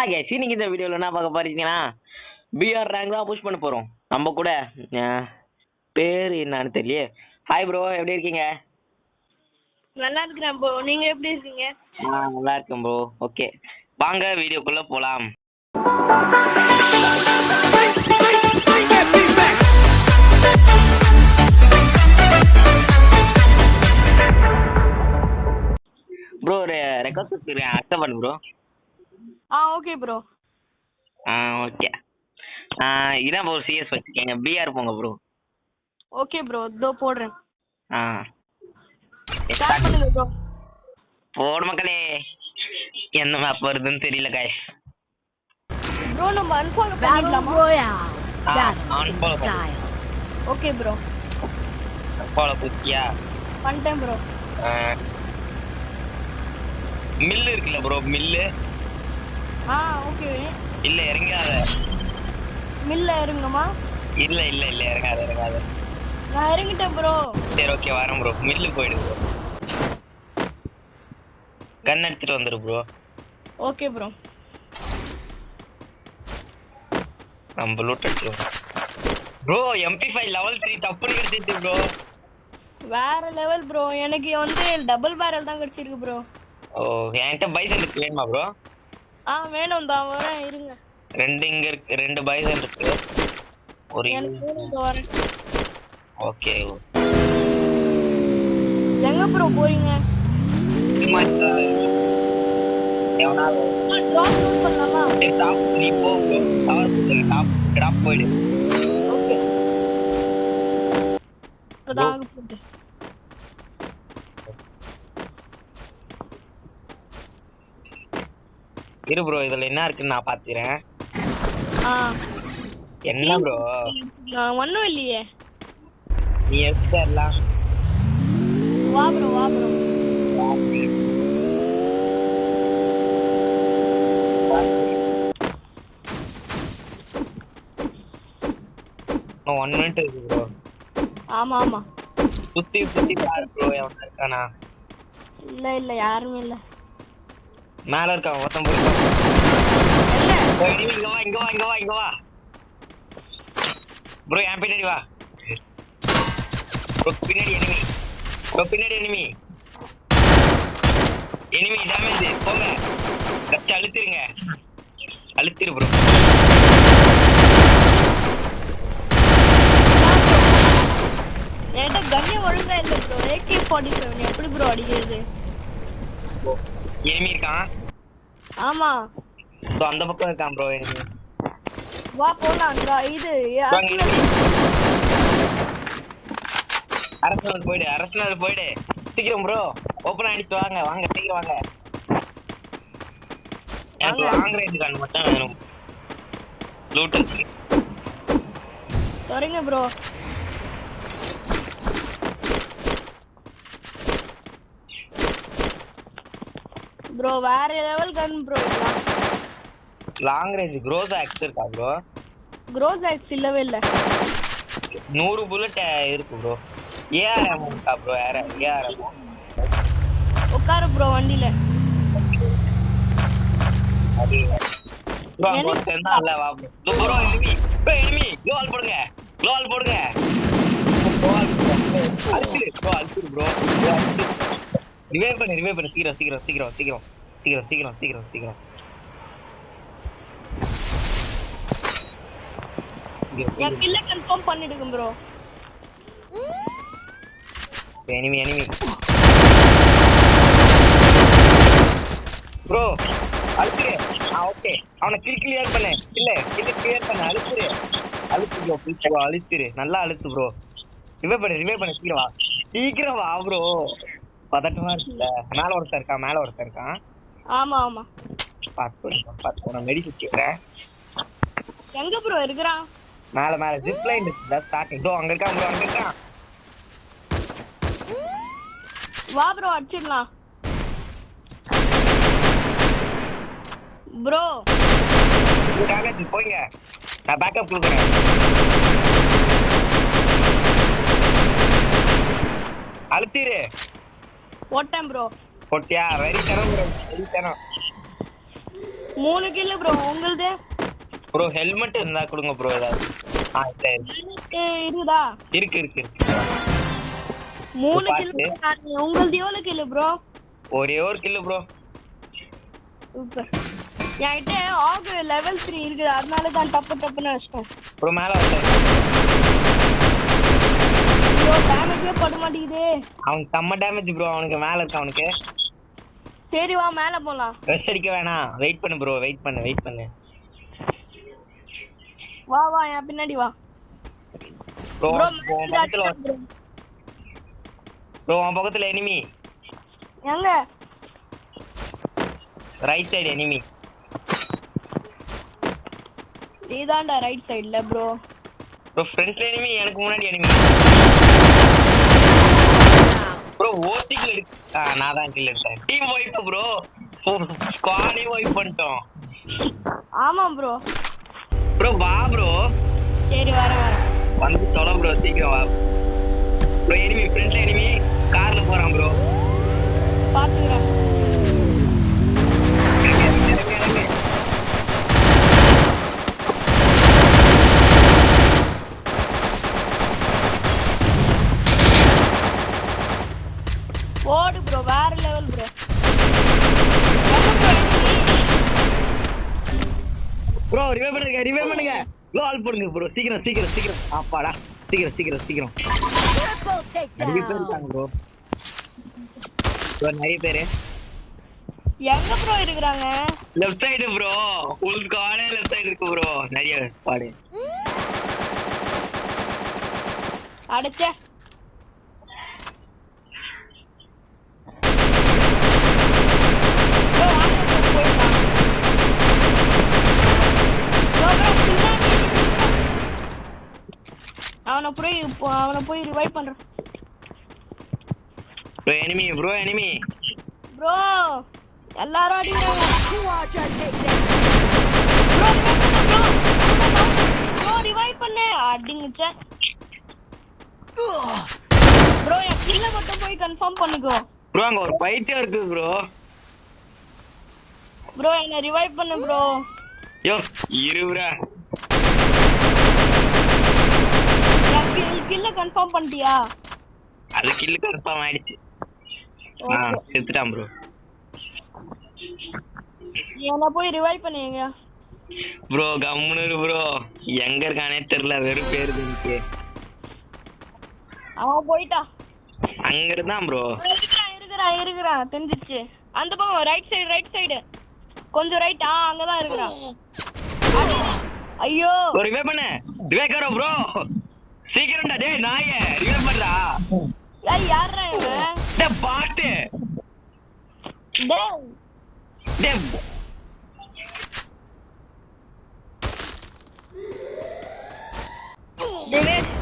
Guys இன்னைக்கு இந்த வீடியோவில் என்ன பார்க்க போறீங்கன்னா பிஆர் ரேங்க் தான் புஷ் பண்ண போகிறோம். நம்ம கூட பேர் என்னன்னு தெரியல. ஹாய் ப்ரோ, எப்படி இருக்கீங்க? நல்லா இருக்கிறேன் ப்ரோ, நீங்க எப்படி இருக்கீங்க? நல்லா இருக்கேன் ப்ரோ. ஓகே, வாங்க வீடியோக்குள்ள போலாம். ப்ரோ ஒரு ரெக்வஸ்ட் வச்சுக்கிறேன், அக்செப்ட் பண்ணு ப்ரோ. Okay bro. ஓகே, இதான் ப்ரோ சிஎஸ் வச்சுக்கோங்க. பிஆர் போங்க ப்ரோ. ஓகே ப்ரோ, இதோ போடுறேன். ஸ்டார்ட் பண்ணுங்க ப்ரோ. போடு மக்களே, என்ன மேப் வருதுன்னு தெரியல गाइस. ப்ரோ நம்ம அன்ஃபாலோ பண்ணிடலாமா? Unfollow style. Okay bro. Follow பண்ணியா? பண்ணிட்டேன் ப்ரோ. மில் இருக்குல்ல ப்ரோ, மில்லு. ஓகே. இல்ல இறங்காத. மில்ல இறங்குமா? இல்ல இல்ல இல்ல இறங்காத. நான் இறங்கிட்டேன் ப்ரோ. சரி ஓகே, வரேன் ப்ரோ. மில்லு போயிடு ப்ரோ. கன் எடுத்துட்டு வந்துரு ப்ரோ. Okay bro. நம்ம லூட் எடுத்துருவோம் ப்ரோ. MP5 லெவல் 3 டப்புன்னு எடுத்துட்டு ப்ரோ. வேற லெவல் ப்ரோ. எனக்கு வந்து டபுள் பேரல் தான் கிடைச்சிருக்கு ப்ரோ. ஓ, என்கிட்ட பைசன் இருக்கு, வேணுமா ப்ரோ? வேணும் தான், வரேன் இருங்க. ரெண்டு இங்க இருக்கு, ரெண்டு பைசன் இருக்கு. ஒரு எனக்கு வேணும், வரேன். ஓகே. எங்க ப்ரோ போறீங்க? எவனாவது ட்ராப் யூஸ் பண்ணலாமா? டாப் நீ போ ப்ரோ. டவர் போடு, டாப் போயிடு. ஓகே. இப்பதான் போட்டு. இரு ப்ரோ, இதுல என்ன இருக்குன்னு நான் பாத்துறேன். என்ன ப்ரோ? ஒண்ணும் இல்லையே. நீ எடுத்துடலாம். வா ப்ரோ, வா ப்ரோ. இன்னும் 1 மினிட் இருக்கு ப்ரோ. ஆமா. சுத்தி பாரு ப்ரோ, எவனா இருக்கானா? இல்ல யாருமே இல்ல. மேல இருக்கான் ஒருத்தன் போய். இங்க வா ப்ரோ. என் பின்னாடி வா ப்ரோ. பின்னாடி எனிமி டேமேஜ். போங்க, கஷ்டம் அழுத்திரு ப்ரோ. என்கிட்ட கண்ணே ஒழுங்கா இல்ல ப்ரோ. AK-47 எப்படி ப்ரோ அடிக்கிறது? எனிமி இருக்கான். ஆமா, ஸோ அந்த பக்கம் இருக்கான் ப்ரோ எனிமி. வா போலாம். இது அரசனல் போயிடு சீக்கிரம் ப்ரோ. ஓப்பன் ஆயிடுச்சு, வாங்க சீக்கிரம் வாங்க. எனக்கு லாங் ரேஞ்ச் கன் மட்டும் வேணும். லூட் இருக்கு. சரிங்க ப்ரோ. ப்ரோ வேற லெவல் கன் ப்ரோ. லாங் ரேஞ்ச் க்ரோசாக்ஸ் இருக்கா ப்ரோ? க்ரோசாக்ஸ் இல்லவே இல்ல. 100 புல்லட் இருக்கு ப்ரோ. ARM இருக்கா ப்ரோ? ARM உட்காரு ப்ரோ வண்டியில. அது ப்ரோ அங்க ஒருத்தன் இல்ல, வா ப்ரோ. ப்ரோ எனிமி க்ளோவால் போடுங்க. அழுத்திரு ப்ரோ. ரிவைவ் பண்ணு சீக்கிரம். நான் கில்ல கன்ஃபார்ம் பண்ணிடுங்க ப்ரோ. Enemy bro. அழுத்திரு. ஓகே, அவனை கிளியர் பண்ணு. கிளியர் பண்ணு. அழுத்திரு. நல்லா அழுத்து ப்ரோ. ரிவைவ் பண்ணு. சீக்கிரம் வா ப்ரோ. பதட்டமா இருக்குல்ல. மேல ஒருத்தன் இருக்கான். ஆமா. பாத்து நான் மெடிக்கல் கேக்குறேன். எங்க ப்ரோ இருக்கறான்? மேல ஜிப் லைன் இருக்குல, ஸ்டார்டிங். ப்ரோ அங்க இருக்கான். வா ப்ரோ, அடிச்சிடலாம் ப்ரோ. போய்ங்க, நான் பேக்கப் கொடுக்குறேன். அழுத்திரு. போட்டேன் ப்ரோ. போட்டியா? வெரி தரம். 3 கில் ப்ரோ. உங்களுது ப்ரோ ஹெல்மெட் இருந்தா கொடுங்க ப்ரோ ஏதாவது. சரி இருக்குதா? இருக்கு இருக்கு இருக்கு 3 கில். உங்களுது எவ்வளவு கில் ப்ரோ? ஒரே ஒரு கில் ப்ரோ. சூப்பர். என்கிட்ட ஆகு லெவல் 3 இருக்குது, அதனால தான் டப்புன்னு வச்சிட்டேன் ப்ரோ. மேல வரேன். ஐயோ டேமேஜே பட மாட்டேங்குதே. அவனுக்கு செம்ம டேமேஜ் ப்ரோ. அவனுக்கு மேல இருக்க அவனுக்கு. சரி வா மேல போலாம். ரெஸ்ட் அடிக்க வேணாம். வெயிட் பண்ணு ப்ரோ. வெயிட் பண்ணு. வா என் பின்னாடி வா ப்ரோ. ப்ரோ. ப்ரோ உன் பக்கத்துல எனிமி. எங்க? Right side enemy. நீதான்டா ரைட் சைடுல ப்ரோ. ப்ரோ ஃப்ரண்ட்ல எனிமி, எனக்கு முன்னாடி எனிமி. ப்ரோ ஓட்டி கில் நான் தான் கில் எடுத்தேன். Team wipe bro. ஸ்குவாடே வைப் பண்ணிட்டோம். ஆமா ப்ரோ. ப்ரோ வா ப்ரோ. சரி வரேன். வந்து தொலை ப்ரோ, சீக்கிரம் வா ப்ரோ. எனிமி ஃப்ரண்ட்ல எனிமி கார்ல போறான் ப்ரோ. பாத்துக்கிறேன். ஓடு ப்ரோ. வேற லெவல் ப்ரோ. ப்ரோ ரிவைவ் பண்ணுங்க. ப்ரோ ஆல் பண்ணுங்க ப்ரோ. சீக்கிரம். ஆப்பாடா. சீக்கிரம். நிறைய பேர் இருக்காங்க ப்ரோ. நிறைய பேரு எங்க ப்ரோ இருக்குறாங்க? Left side bro. ஃபுல் ஸ்குவாடே லெஃப்ட் சைடு இருக்கு ப்ரோ. நிறைய ஸ்குவாட். அடச்சே. அவனை போய் ரிவைவ் பண்றேன். Bro enemy. ப்ரோ எல்லாரும் அடிக்கிறாங்க. ப்ரோ ரிவைவ் பண்ணு. அடிங்கச்சே. ப்ரோ என் கில்ல மட்டும் போய் கன்ஃபார்ம் பண்ணிக்கோ. ப்ரோ அங்க ஒரு ஃபைட்டே இருக்கு ப்ரோ. ப்ரோ என்ன ரிவைவ் பண்ணு ப்ரோ. யோ இருடா. கில்ல கன்ஃபார்ம் பண்ணிட்டியா? அது கில் கன்ஃபார்ம் ஆயிடுச்சு. செத்துட்டான் ப்ரோ. என்ன போய் ரிவைவ் பண்ணுங்க ப்ரோ. கம்முனு ப்ரோ. எங்க இருக்கானே தெரியல. வெறும் பேரு எனக்கு. அவன் போயிட்டா. அங்க இருந்தான் ப்ரோ. இருக்கிறான் தெரிஞ்சிச்சு. அந்த பக்கம் ரைட் சைடு கொஞ்சம் ரைட். அங்கதான் இருக்கிறான். ஐயோ ரிவைவ் பண்ணு. ரிவைவ் கரோ ப்ரோ. சீக்கிரம்டா. டேய் நாயே ரிவைவ் பண்றா. ஏய் யாரா இவன்? டேய் பாட்டு. டேய்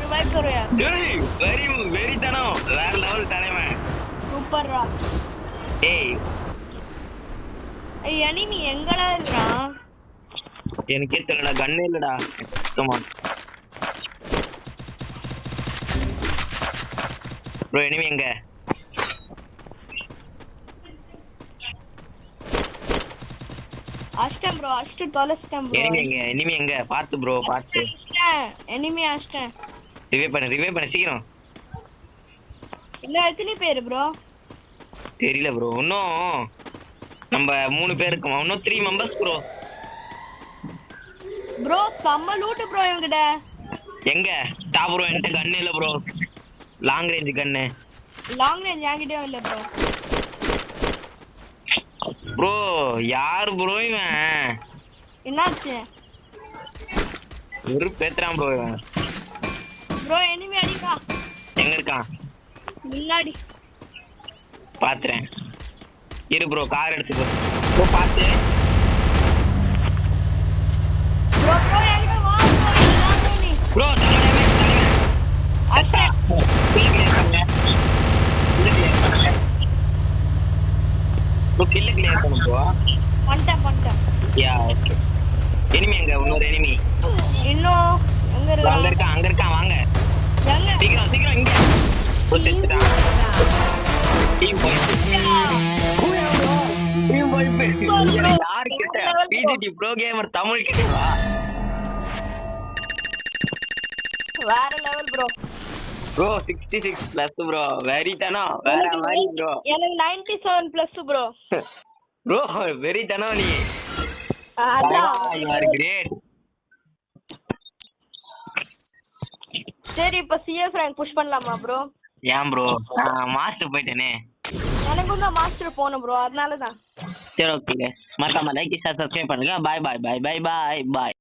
ரிவைவ் கரோயா. டேய் வெரி தானோ. வேற லெவல் தலைவன். சூப்பர்ரா. ஏய் எனிமி எங்கடா இருக்கான்? எனக்கே தெரியலடா. கண்ணே இல்லடா. சுத்தமா ப்ரோ. எனிமி எங்க? அஷ்டம் ப்ரோ. தொலைச்சிட்டேன் ப்ரோ. எனிமி எங்க? பாத்து ப்ரோ பாத்து. எனிமி அஷ்டம். ரிவைவ் பண்ணு சீக்கிரம். இல்ல எத்தனை பேர் ப்ரோ? தெரியல ப்ரோ. இன்னும் நம்ம 3 பேர் இருக்கோம். இன்னும் 3 மெம்பர்ஸ் ப்ரோ. ப்ரோ செம்ம லூட் ப்ரோ இவங்கிட்ட. எங்க டா ப்ரோ? என்கிட்ட கன் இல்ல bro. Long range gun. Long range என்கிட்டயும் இல்ல ப்ரோ. ப்ரோ யார் ப்ரோ இவன்? என்னாச்சு? ஒரு பேத்துறான் ப்ரோ இவன். ப்ரோ எனிமி அடிக்கா. எங்க இருக்கான்? முன்னாடி பாத்துறேன். இரு ப்ரோ. கார் எடுத்துக்கோ ப்ரோ. பாத்து ப்ரோ. எங்க வா ப்ரோ. என்ன நீ ப்ரோ? அஷ்டா கில்ல கிளியர் பண்ணு ப்ரோ. பண்ணிட்டேன். Yeah okay. எனிமி எங்க? இன்னொரு எனிமி இன்னும் எங்க இருக்கான்? அங்க இருக்கான். வாங்க எங்க? சீக்கிரம் இங்க. செத்துட்டான். டீம் போய் யார் கிட்ட ஐடென்டிட்டி ப்ரோ கேமர் தமிழ் கிட்டவா வேற level bro. Bro 66 plus bro வெரிதானா வேற மாதிரி ப்ரோ. எனக்கு 97 பிளஸ் ப்ரோ. ப்ரோ வெரிதானா நீ அதான் யூ ஆர் கிரேட். சரி இப்ப சிஎஸ் ரேங்க் புஷ் பண்ணலாமா ப்ரோ? ஏன் ப்ரோ மாஸ்டர் போயிட்டேனே. எனக்கும் தான் மாஸ்டர் போகணும் ப்ரோ, அதனால தான். சரி ஓகே மறக்காம லைக் சப்ஸ்கிரைப் பண்ணுங்க. பாய் பாய் பாய் பாய் பாய் பாய்.